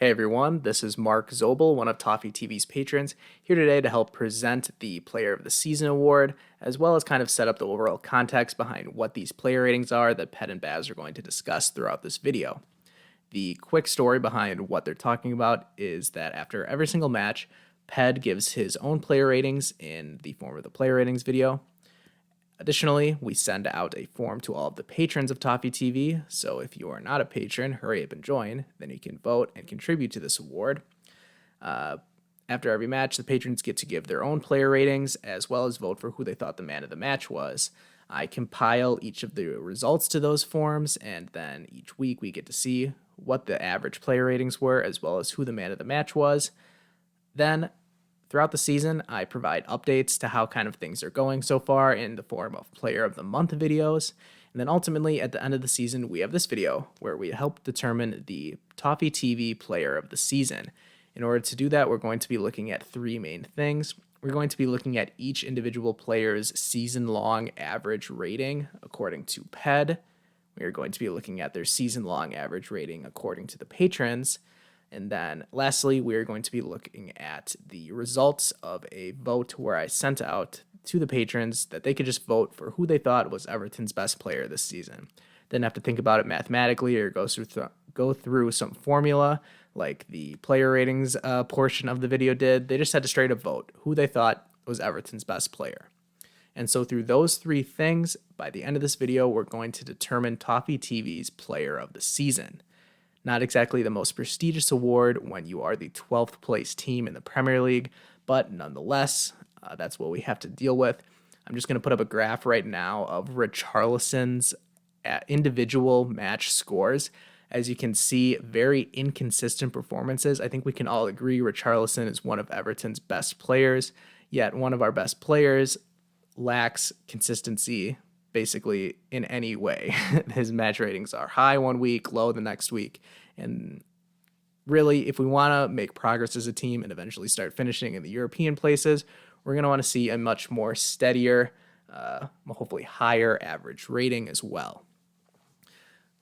Hey everyone, this is Mark Zobel, one of Toffee TV's patrons, here today to help present the Player of the Season award, as well as kind of set up the overall context behind what these player ratings are that Ped and Baz are going to discuss throughout this video. The quick story behind what they're talking about is that after every single match, Ped gives his own player ratings in the form of the player ratings video. Additionally, we send out a form to all of the patrons of Toffee TV, so if you are not a patron, hurry up and join, then you can vote and contribute to this award. After every match, the patrons get to give their own player ratings, as well as vote for who they thought the man of the match was. I compile each of the results to those forms, and then each week we get to see what the average player ratings were, as well as who the man of the match was. Then, throughout the season, I provide updates to how kind of things are going so far in the form of Player of the Month videos. And then ultimately, at the end of the season, we have this video where we help determine the Toffee TV Player of the Season. In order to do that, we're going to be looking at three main things. We're going to be looking at each individual player's season-long average rating according to PED. We are going to be looking at their season-long average rating according to the patrons. And then lastly, we are going to be looking at the results of a vote where I sent out to the patrons that they could just vote for who they thought was Everton's best player this season. Didn't have to think about it mathematically or go through some formula like the player ratings portion of the video did. They just had to straight up vote who they thought was Everton's best player. And so through those three things, by the end of this video, we're going to determine Toffee TV's Player of the Season. Not exactly the most prestigious award when you are the 12th place team in the Premier League, but nonetheless, that's what we have to deal with. I'm just going to put up a graph right now of Richarlison's individual match scores. As you can see, very inconsistent performances. I think we can all agree Richarlison is one of Everton's best players, yet one of our best players lacks consistency basically in any way. His match ratings are high one week, low the next week. And really, if we want to make progress as a team and eventually start finishing in the European places, we're going to want to see a much more steadier, hopefully higher average rating as well.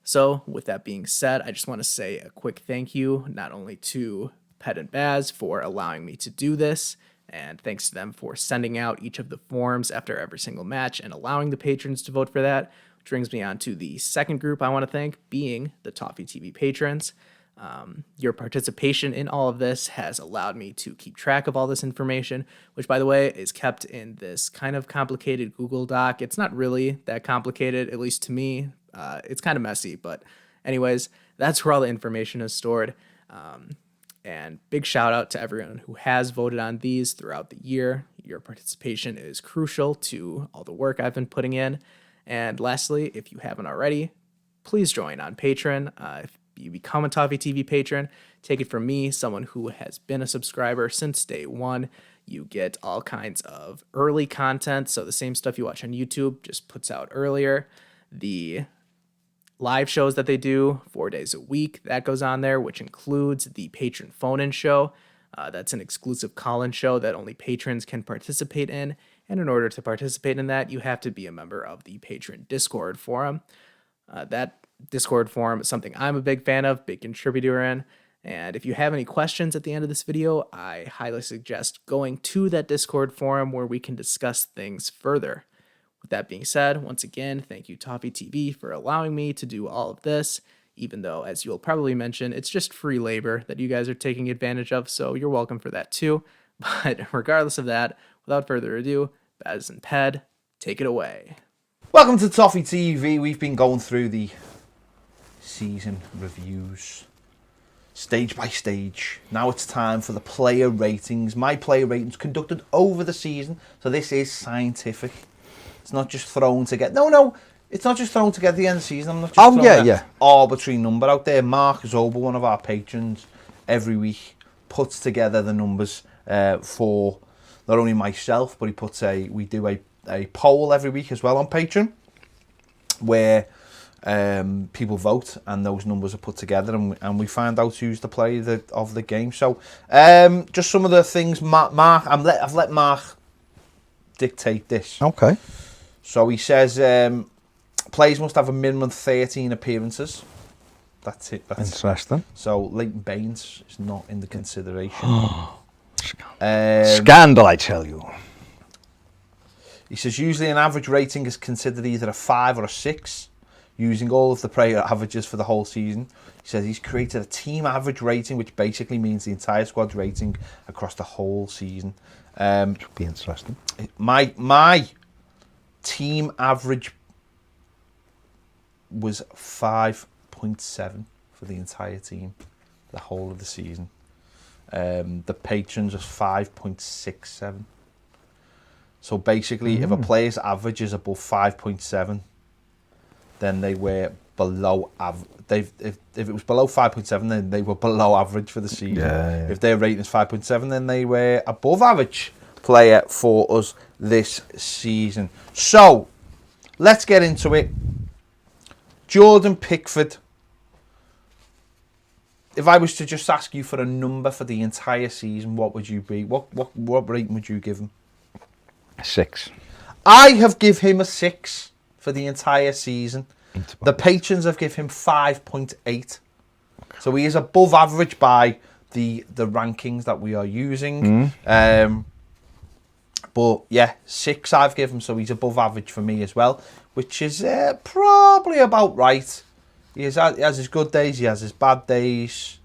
So with that being said, I just want to say a quick thank you, not only to Ped and Baz for allowing me to do this, and thanks to them for sending out each of the forms after every single match and allowing the patrons to vote for that, which brings me on to the second group I want to thank, being the Toffee TV patrons. Your participation in all of this has allowed me to keep track of all this information, which, by the way, is kept in this kind of complicated Google Doc. It's not really that complicated, at least to me. It's kind of messy, but anyways, that's where all the information is stored. And big shout out to everyone who has voted on these throughout the year. Your participation is crucial to all the work I've been putting in. And lastly, if you haven't already, please join on Patreon. If you become a Toffee TV patron, take it from me, someone who has been a subscriber since day one. You get all kinds of early content. So the same stuff you watch on YouTube just puts out earlier. The live shows that they do 4 days a week, that goes on there, which includes the patron phone-in show. That's an exclusive call-in show that only patrons can participate in. And in order to participate in that, you have to be a member of the patron Discord forum. That Discord forum is something I'm a big fan of, big contributor in. And if you have any questions at the end of this video, I highly suggest going to that Discord forum where we can discuss things further. With that being said, once again, thank you Toffee TV for allowing me to do all of this, even though, as you'll probably mention, it's just free labor that you guys are taking advantage of, so you're welcome for that too. But regardless of that, without further ado, Baz and Ped, take it away. Welcome to Toffee TV. We've been going through the season reviews, stage by stage. Now it's time for the player ratings. My player ratings conducted over the season, so this is scientific. It's not just thrown to get... No, it's not just thrown to get the end of the season. I'm not just throwing an arbitrary number out there. Mark Zobel, one of our patrons, every week puts together the numbers for not only myself, but we do a poll every week as well on Patreon, where people vote and those numbers are put together, and we find out who's the player of the game. So just some of the things I've let Mark dictate this. Okay. So he says players must have a minimum 13 appearances. That's it. Interesting. So Leighton Baines is not in the consideration. Scandal, I tell you. He says usually an average rating is considered either a 5 or a 6, using all of the player averages for the whole season. He says he's created a team average rating, which basically means the entire squad's rating across the whole season. Should be interesting. My team average was 5.7 for the entire team, the whole of the season. The patrons was 5.67. So basically, if a player's average is above 5.7, then they were below average. If it was below 5.7, then they were below average for the season. Yeah. If their rating is 5.7, then they were above average player for us this season. So let's get into it. Jordan Pickford. If I was to just ask you for a number for the entire season, what would you be? What rating would you give him? 6. I have give him a 6 for the entire season. The patrons have give him 5.8. So he is above average by the rankings that we are using. But yeah, 6 I've given, so he's above average for me as well, which is probably about right. He has his good days, he has his bad days.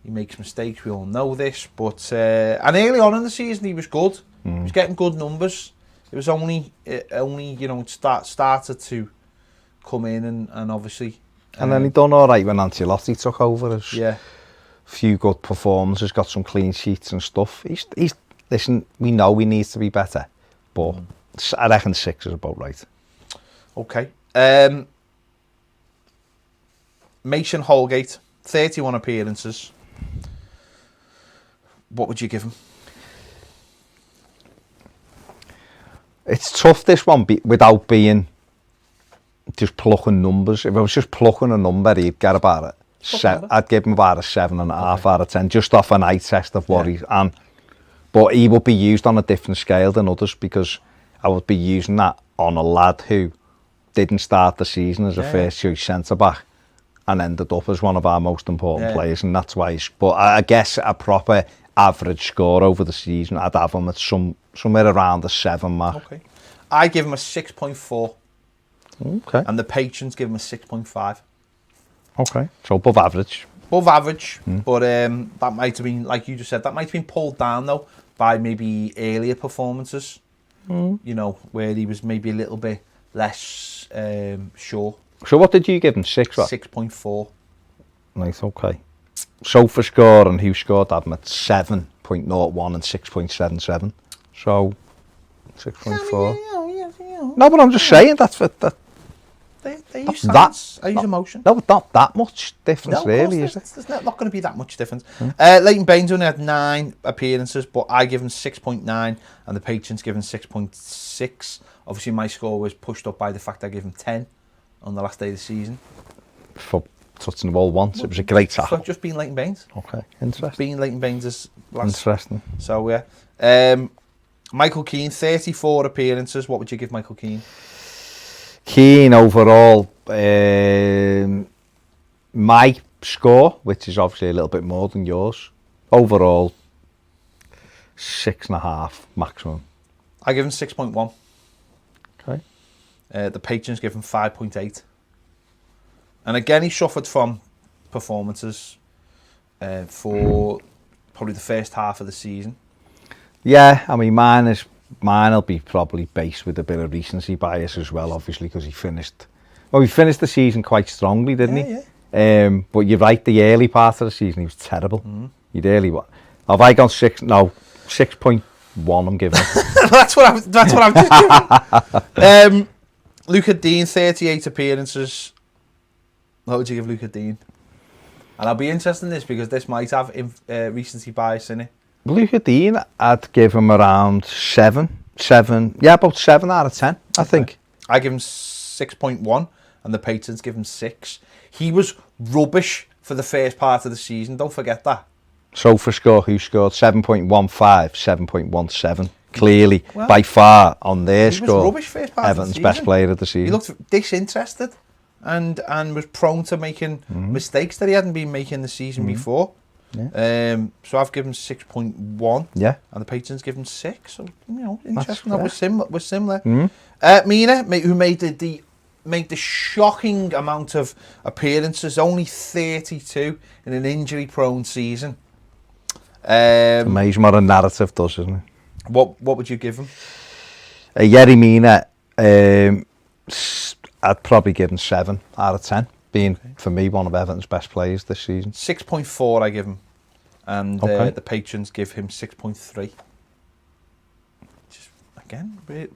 He makes mistakes, we all know this. But and early on in the season, he was good. He was getting good numbers. It was only you know, it started to come in and obviously. And then he done all right when Ancelotti took over. Yeah. Few good performances, got some clean sheets and stuff. He's listen, we know he needs to be better, but I reckon 6 is about right. Okay. Mason Holgate, 31 appearances. What would you give him? It's tough, this one, without being just plucking numbers. If I was just plucking a number, he'd get about I'd give him about a 7.5 out of 10, just off an eye test of what he's on. But he would be used on a different scale than others, because I would be using that on a lad who didn't start the season as a first choice centre back and ended up as one of our most important players, and that's why but I guess a proper average score over the season, I'd have him at somewhere around the 7 mark. Okay. I give him a 6.4. Okay. And the patrons give him a 6.5. Okay. So above average. Above average, but that might have been, like you just said, that might have been pulled down though by maybe earlier performances. You know, where he was maybe a little bit less sure. So what did you give him? 6 what? 6.4. Nice, okay. Sofa score and who scored that at 7.01 and 6.77. So 6.4. No, but I'm just saying that's for that. They use science. I use emotion. No, not that much difference, really, is it? There's not going to be that much difference. Leighton Baines only had 9 appearances, but I give him 6.9, and the patrons give him 6.6. Obviously, my score was pushed up by the fact I gave him 10 on the last day of the season. For touching the ball once, it was a great tackle. So just being Leighton Baines. Okay, interesting. Being Leighton Baines' last. Interesting. So, yeah. Michael Keane, 34 appearances. What would you give Michael Keane? Keane overall, my score, which is obviously a little bit more than yours, overall 6.5 maximum. I give him 6.1. Okay. The patrons give him 5.8. And again, he suffered from performances for probably the first half of the season. Yeah, I mean, mine'll be probably based with a bit of recency bias as well, obviously, because he finished the season quite strongly, didn't he? Yeah. But you're right, the early part of the season, he was terrible. He'd early what? Have I gone 6? No, 6.1 I'm giving him. that's what I'm just giving. Luca Dean, 38 appearances. What would you give Luca Dean? And I'll be interested in this because this might have recency bias in it. Luca Dean, I'd give him around 7. Yeah, about 7 out of 10, I think. I give him 6.1 and the patrons give him 6. He was rubbish for the first part of the season, don't forget that. So for score, who scored 7.15, 7.17. Clearly, by far on their score, rubbish first part Everton's of the best player of the season. He looked disinterested. and was prone to making mistakes that he hadn't been making the season before. Yeah. So I've given 6.1. Yeah. And the patrons give him 6. So, interesting. That's That we're similar. Mm. Mina, who made the shocking amount of appearances, only 32 in an injury-prone season. Amazing what a narrative does, isn't it? What would you give him? Yerry Mina, I'd probably give him 7 out of 10, being, for me, one of Everton's best players this season. 6.4 I give him. And the patrons give him 6.3. Just, again, we're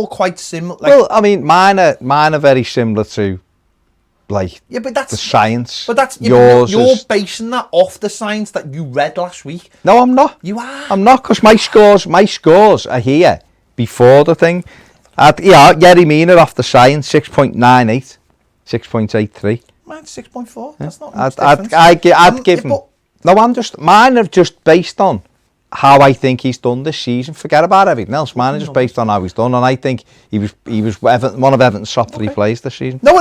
quite similar. Like, Well, I mean, mine are very similar to, like, yeah, but that's the science. But that's yours. You're basing that off the science that you read last week. No, I'm not. You are. I'm not, because my scores are here before the thing. Yerry Mina off the science, 6.98, 6.83. Mine's 6.4. That's not much difference. I'd give him. No, mine are just based on how I think he's done this season. Forget about everything else. Mine are just based on how he's done, and I think he was one of Everton's top 3 players this season. No,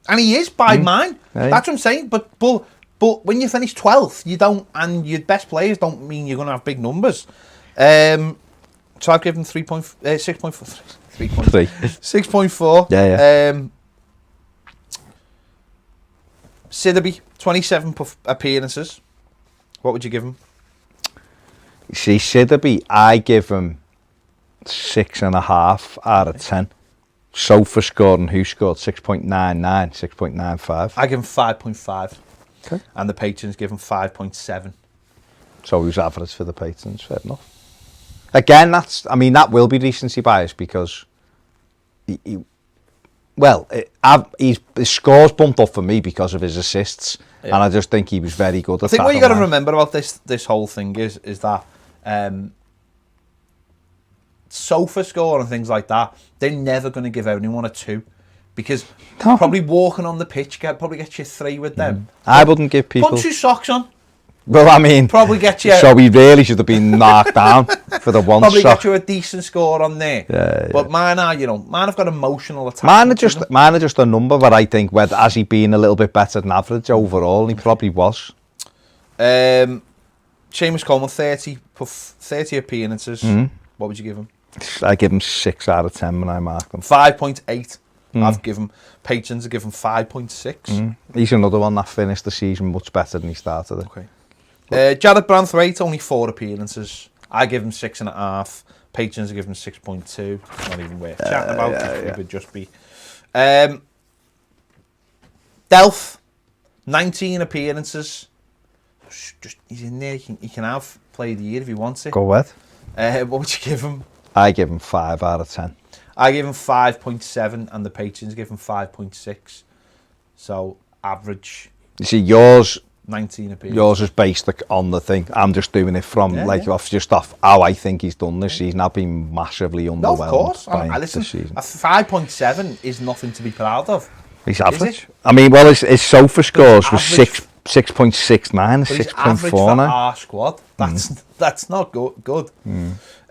and he is by mine. Yeah. That's what I'm saying. But when you finish 12th, you don't, and your best players don't mean you're going to have big numbers. So I've given 6.4. 3.3. 6.4. Yeah. Sidderby, 27 appearances. What would you give him? See, Sidderby, I give him 6.5 out of 10. Sofa scored and who scored 6.99, 6.95. I give him 5.5. Okay. And the patrons give him 5.7. So he was average for the patrons, fair enough. Again, that will be recency bias, because his scores bumped up for me because of his assists, and I just think he was very good at that. I think what you got to remember about this whole thing is that sofa score and things like that, they're never going to give anyone a 2, because probably walking on the pitch probably gets you 3 with them. I wouldn't give people... Put 2 socks on. Well, I mean... Probably get you... So he really should have been knocked down for the one probably sock. Get you a decent score on there. Yeah. But mine have got emotional attachment. Mine are just a number where I think, has he been a little bit better than average overall? He probably was. Seamus Coleman, 30 appearances. What would you give him? I give him 6 out of 10 when I mark them. 5.8. I've given patrons have given 5.6. He's another one that finished the season much better than he started it. Okay. Jared Branthwaite, only 4 appearances. I give him 6.5. Patrons give him 6.2. Not even worth chatting about. It would just be. Delph, 19 appearances. He's in there. He can have play of the year if he wants it. Go ahead. What would you give him? I give him 5 out of 10. I give him 5.7, and the patrons give him 5.6. So average. You see, yours 19 appearances. Yours is based on the thing. I'm just doing it from off how I think he's done this season. I've been massively underwhelmed. No, of course. This season. A 5.7 is nothing to be proud of. He's average. I mean, well, his sofa scores was 6.69, 6.4 now. Our squad. That's not good.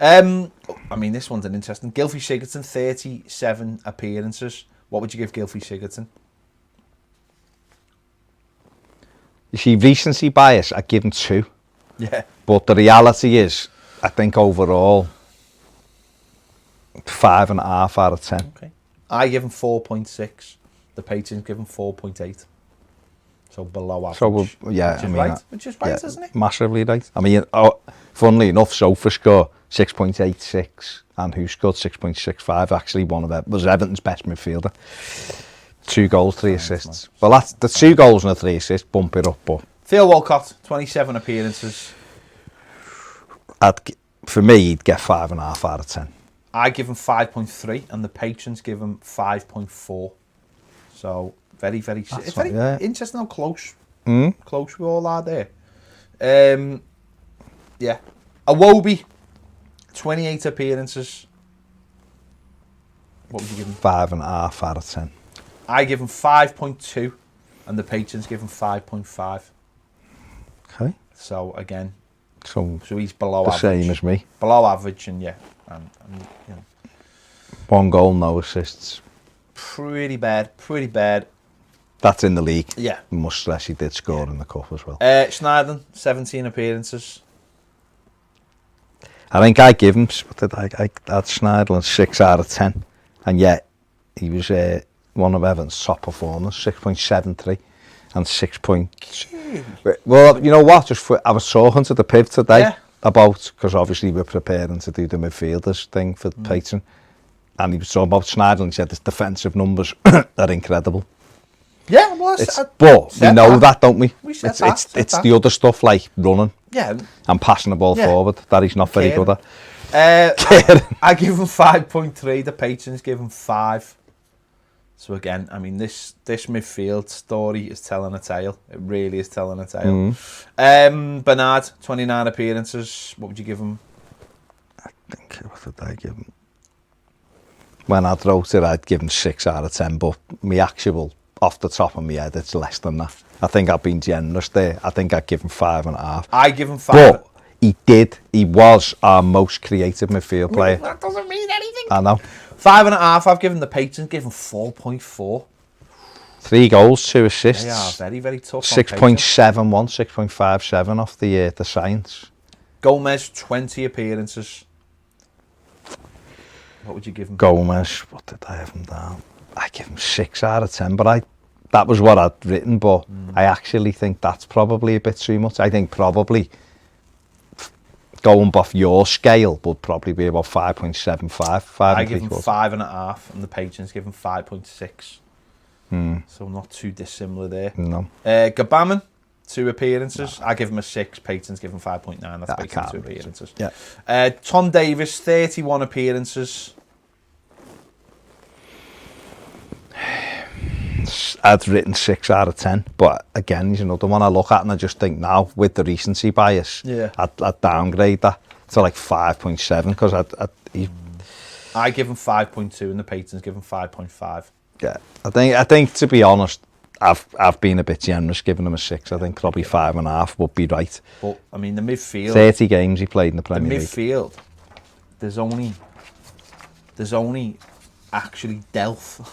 I mean, this one's an interesting. Gylfi Sigurdsson, 37 appearances. What would you give Gylfi Sigurdsson? You see, recency bias, I give him 2. Yeah. But the reality is, I think overall, 5.5 out of 10. Okay. I give him 4.6. The patrons give him 4.8. So below average. So, yeah, which is right, isn't it? Massively right. I mean, funnily enough, Sofa score 6.86 and who scored 6.65, actually was Everton's best midfielder. 2 goals, 3 assists. Well, that's the 2 goals and the 3 assists, bump it up. But Theo Walcott, 27 appearances. For me, he'd get 5.5 out of 10. I give him 5.3 and the patrons give him 5.4. So very interesting how close we all are there. Yeah. Iwobi, 28 appearances. What would you give him? 5.5 out of 10. I give him 5.2 and the patrons give him 5.5. Okay. So again, so he's below the average. same as me. Below average, and you know. 1 goal, no assists. Pretty bad. That's in the league. Yeah. Must stress he did score in the cup as well. Schneiderlin, 17 appearances. I think I give him, what did I had Schneiderlin 6 out of 10. And yet, he was one of Everton's top performers, 6.73 and 6 point. Well, you know what? I was talking to the Piv today about, because obviously we're preparing to do the midfielders thing for the patron. And he was talking about Schneiderlin. He said his defensive numbers are incredible. Yeah, well, but we know that, don't we? It's the other stuff like running and passing the ball forward that he's not very good at. I give him 5.3. The patrons give him 5. So again, I mean, this midfield story is telling a tale. It really is telling a tale. Bernard, 29 appearances. What would you give him? I think, what did I give him? When I wrote it, I'd give him 6 out of 10, but my actual, off the top of my head, it's less than that. I think I've been generous there. I think I'd give him 5.5. I give him 5. But he was our most creative midfield player. That doesn't mean anything. I know. 5.5. I've given the patrons, give him 4.4. 3 goals, 2 assists. They are very, very tough. 6.71, 6.57 off the science. Gomez, 20 appearances. What would you give him? Gomez, what did I have him down? I give him 6 out of 10, but that was what I'd written, but I actually think that's probably a bit too much. I think probably going off your scale would probably be about 5.75. I give him 5.5, and the patrons give him 5.6. So not too dissimilar there. No. Gabaman, 2 appearances. I give him a 6. Patrons give him 5.9. That's based on 2 appearances. Yeah. Tom Davis, 31 appearances. I'd written 6 out of 10, but again, he's another one I look at and I just think now, with the recency bias, I'd downgrade that to like 5.7 because I give him 5.2 and the patrons give him 5.5. Yeah, I think to be honest, I've been a bit generous giving him a 6. I think probably 5.5 would be right. But I mean, the midfield, 30 games he played in the Premier League. The midfield, there's only actually Delph,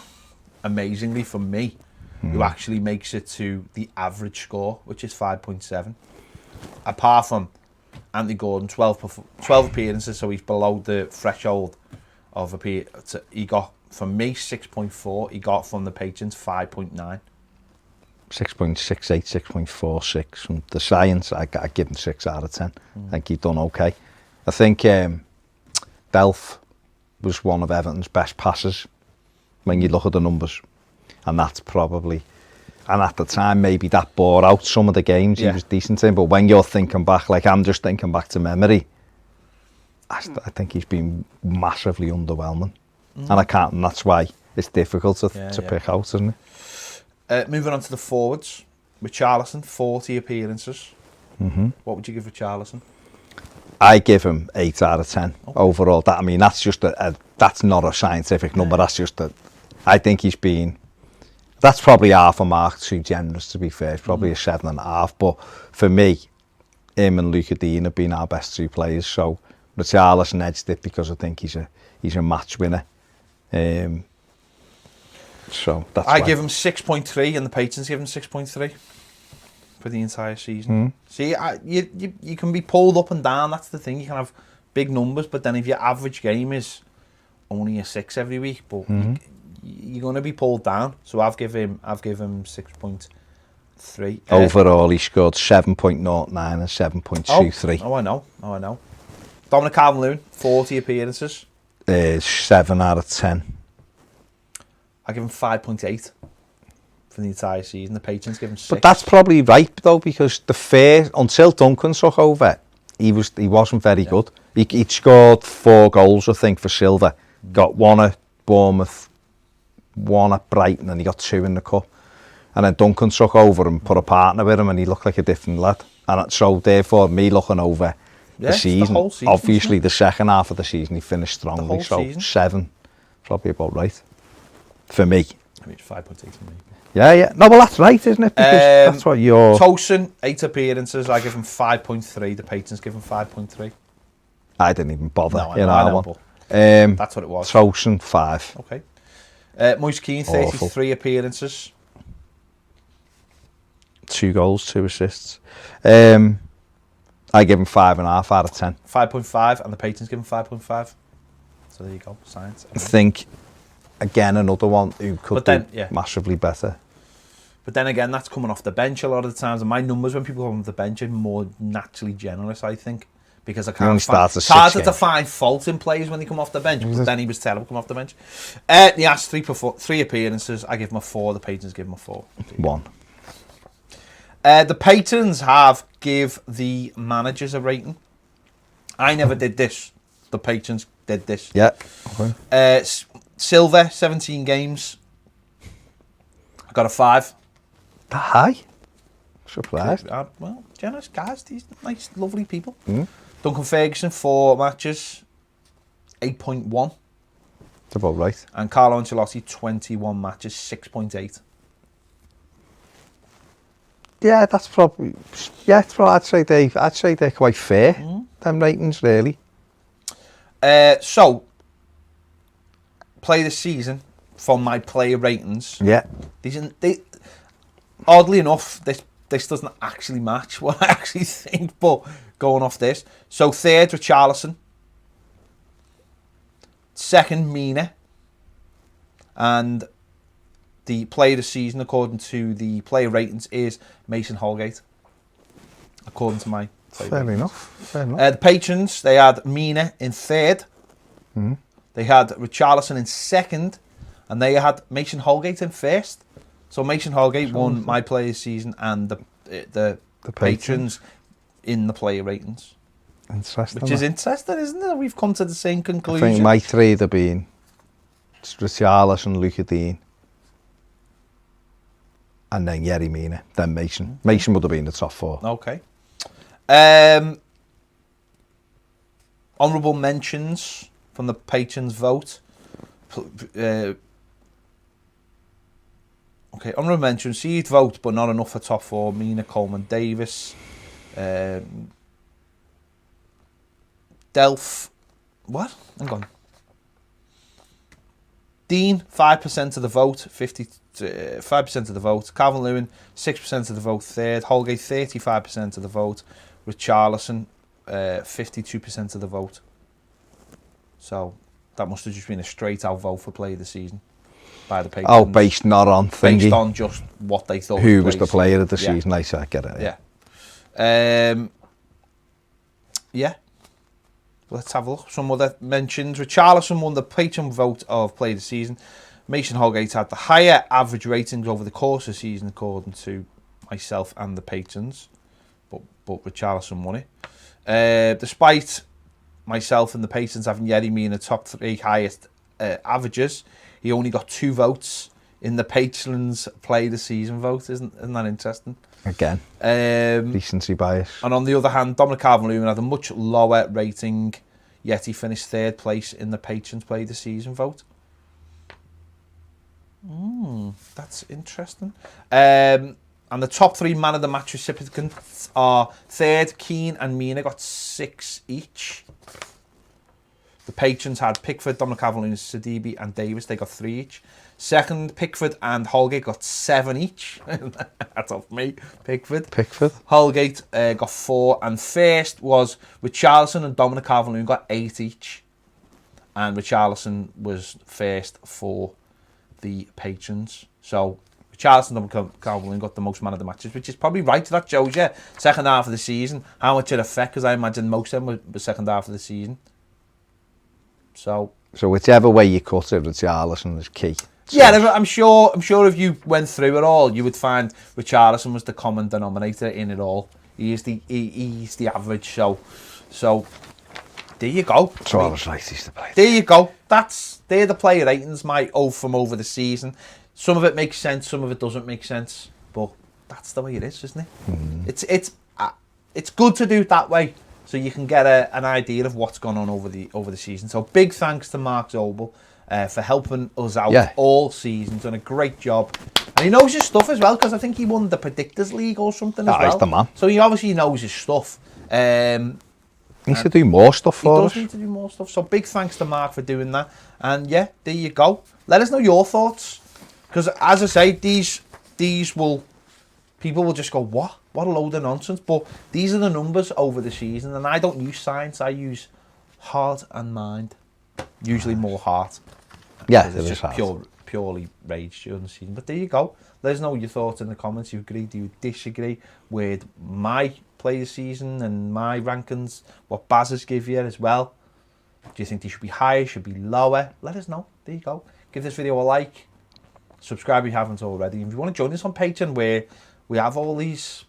amazingly for me, who actually makes it to the average score, which is 5.7. Apart from Anthony Gordon, 12 appearances, so he's below the threshold of he got, from me, 6.4. He got from the patrons 5.9. 6.68, 6.46 from the science. I give him 6 out of 10. I think he's done okay. I think Delph was one of Everton's best passers when you look at the numbers, and that's probably, and at the time maybe that bore out some of the games he was decent in, but when you're thinking back, like I'm just thinking back to memory, I think he's been massively underwhelming, and that's why it's difficult to pick out, isn't it? Moving on to the forwards, Richarlison, 40 appearances. What would you give Richarlison? I give him 8 out of 10 overall. That, I mean, that's just that's not a scientific number. That's just I think he's been. That's probably half a mark too generous, to be fair. It's probably a 7.5. But for me, him and Luca Dean have been our best 2 players. So Richarlison edged it because I think he's a match winner. So that's I give him 6.3, and the patrons give him 6.3 for the entire season. See, you can be pulled up and down. That's the thing. You can have big numbers, but then if your average game is only a 6 every week, but you're going to be pulled down. So I've given him 6.3. Overall, he scored 7.09 and 7.23. I know. Dominic Calvert-Lewin, 40 appearances. 7 out of 10. I give him 5.8 for the entire season. The patrons give him 6. But that's probably right though, because until Duncan took over, he wasn't very good. He'd scored 4 goals, I think, for Silva. Got 1 at Bournemouth, 1 at Brighton, and he got 2 in the cup. And then Duncan took over and put a partner with him, and he looked like a different lad. And so therefore, me looking over the season, obviously the second half of the season he finished strongly. So season. 7, probably about right for me. I mean, it's 5.8 for me. Yeah. No, well, that's right, isn't it? Because that's what you're. Tosin, 8 appearances. I give him 5.3. The patrons give him 5.3. I didn't even bother. No, I know. That's what it was. Tosin, 5. Okay. Moise Keane, Awful. 33 appearances. 2 goals, 2 assists. I give him 5.5 out of 10. 5.5, and the patrons give him 5.5. So there you go, science. I think, again, another one who could be massively better. But then again, that's coming off the bench a lot of the times. And my numbers when people come off the bench are more naturally generous, I think. Because I can't find... It's harder to find fault in players when they come off the bench. But then he was terrible come off the bench. He has 3 appearances. I give him a 4. The patrons give him a 4. 1. The patrons give the managers a rating. I never did this. The patrons did this. Yeah. Okay. Silver, 17 games. I got a 5. That high? Surprised. Well, generous guys. These nice, lovely people. Duncan Ferguson, 4 matches. 8.1. That's about right. And Carlo Ancelotti, 21 matches. 6.8. Yeah, that's probably. Yeah, I'd say they're quite fair. Them ratings, really. So, play the season from my player ratings. Yeah. Oddly enough, this doesn't actually match what I actually think, but going off this. So, 3rd, Richarlison. 2nd, Mina. And the player of the season, according to the player ratings, is Mason Holgate. According to my Fair enough. the patrons, they had Mina in 3rd. They had Richarlison in 2nd. And they had Mason Holgate in 1st. So Mason Holgate won my player of the season and the patrons in the player ratings. Interesting. Which is interesting, isn't it? We've come to the same conclusion. I think my 3 would have been Richarlison, Luca Dean, and then Yerry Mina, then Mason. Mason would have been the top 4. Okay. Honourable mentions from the patrons' vote. Okay, honourable mentions. Received vote, but not enough for top 4. Mina, Coleman, Davis. Delph. What? Hang on. Dean, 5% of the vote, 5% of the vote. Calvert-Lewin, 6% of the vote, 3rd. Holgate, 35% of the vote. Richarlison, 52% of the vote. So that must have just been a straight-out vote for player of the season by the patrons. Oh, based not on thingy. Based on just what they thought. Who was the player of the season? I get it. Yeah. Yeah. Let's have a look. Some other mentions. Richarlison won the patron vote of player of the season. Mason Holgate had the higher average ratings over the course of the season, according to myself and the patrons. But Richarlison won it. Despite myself and the patrons having Yerry Mina top 3 highest averages, he only got 2 votes in the patrons player of the season vote. Isn't that interesting? Again, recency bias. And on the other hand, Dominic Calvert-Lewin had a much lower rating, yet he finished 3rd place in the patrons player of the season vote. That's interesting. And the top 3 man of the match recipients are 3rd, Keane and Mina got 6 each. The patrons had Pickford, Dominic Calvert-Lewin, Sidibe and Davis. They got 3 each. 2nd, Pickford and Holgate got 7 each. That's off me, Pickford. Holgate got 4. And 1st was Richarlison and Dominic Calvert-Lewin got 8 each. And Richarlison was 1st for the patrons. So Richarlison and Dominic Calvert-Lewin got the most man of the matches, which is probably right. That shows you second half of the season how much it affects, because I imagine most of them were the second half of the season. So whichever way you cut it, Richarlison is key. Yeah, I'm sure if you went through it all, you would find Richarlison was the common denominator in it all. He's the average. So there you go. So I was right, he's the player. There you go. They're the player ratings, from over the season. Some of it makes sense, some of it doesn't make sense, but that's the way it is, isn't it? It's good to do it that way, so you can get an idea of what's gone on over the season. So big thanks to Mark Zobel for helping us out all season. Done a great job, and he knows his stuff as well, because I think he won the Predictors League or something as well. He's the man. So he obviously knows his stuff. He needs to do more stuff He for does us. need to do more stuff. So big thanks to Mark for doing that. And yeah, there you go. Let us know your thoughts. Because as I say, these will... People will just go, what? What a load of nonsense. But these are the numbers over the season. And I don't use science. I use heart and mind. Usually more heart. Yeah, It's it is just hard. purely rage during the season. But there you go. Let us know your thoughts in the comments. You agree? Do you disagree with my play of the season and my rankings? What Baz's give you as well? Do you think they should be higher? Should be lower? Let us know. There you go. Give this video a like. Subscribe if you haven't already. If you want to join us on Patreon, where we have all these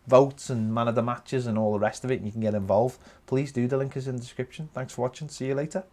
votes and man of the matches and all the rest of it, and you can get involved, please do. The link is in the description. Thanks for watching. See you later.